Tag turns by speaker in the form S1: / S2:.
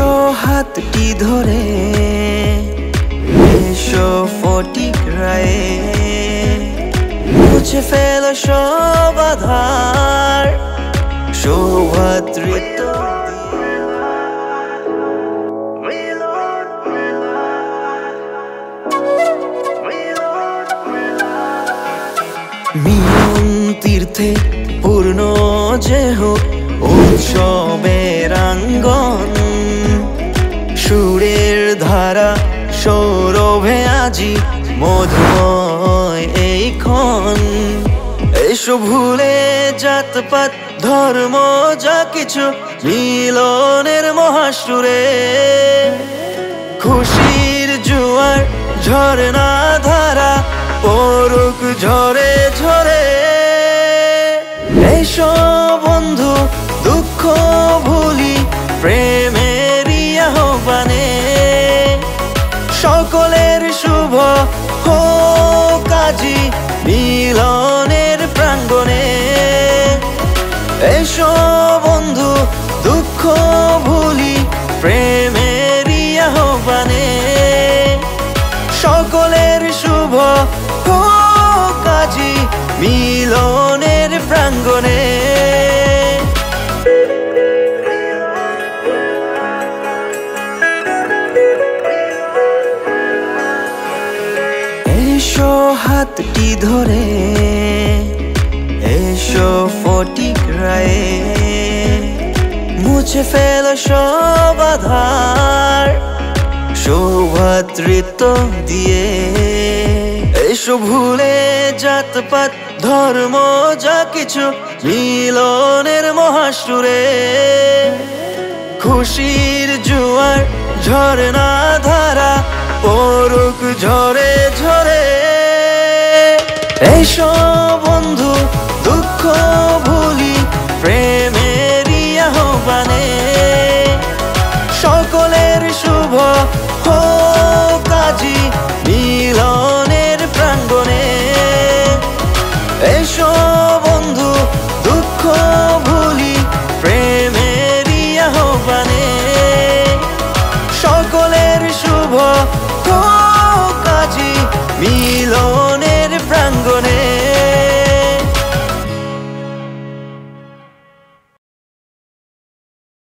S1: এসো হাতটি ধরে, এসো ফটিক রায়ে, মুছে ফেলো সব আধার, সৌভাতৃত্ব মিলন তীর্থে পূর্ণ যে হোক উৎসবের আঙ্গন, সুরের ধারা সৌরভে আজি মধুময় এই ক্ষণ। এসো ভুলে জাতপাত ধর্ম যা কিছু, মিলনের মহাসুরে খুশির জোয়ার ঝরনা ধারা পড়ুক ঝরে ঝরে। এসো বন্ধু দুঃখ ভুলি প্রেমেরই আহ্বানে, সকলের শুভ হোক আজি মিলনের প্রাঙ্গণে। এসো বন্ধু দুঃখ ভুলি প্রেমেরই আহ্বানে, সকলের শুভ হোক আজি মিলনের প্রাঙ্গণে। এসো হাতটি ধরে, এসো ফটিক রায়ে, মুছে ফেলো সব আধার, সৌভাতৃত্ব দিয়ে। এসো ভুলে জাতপাত ধর্ম যা কিছু, মিলনের মহাসুরে খুশির জোয়ার ঝরনা ধারা পড়ুক ঝরে ঝরে। এসো বন্ধু দুঃখ ভুলি প্রেমেরই আহ্বানে, সকলের শুভ হোক আজি মিলনের প্রাঙ্গণে। এসো বন্ধু দুঃখ ভুলি প্রেমেরই আহ্বানে, সকলের শুভ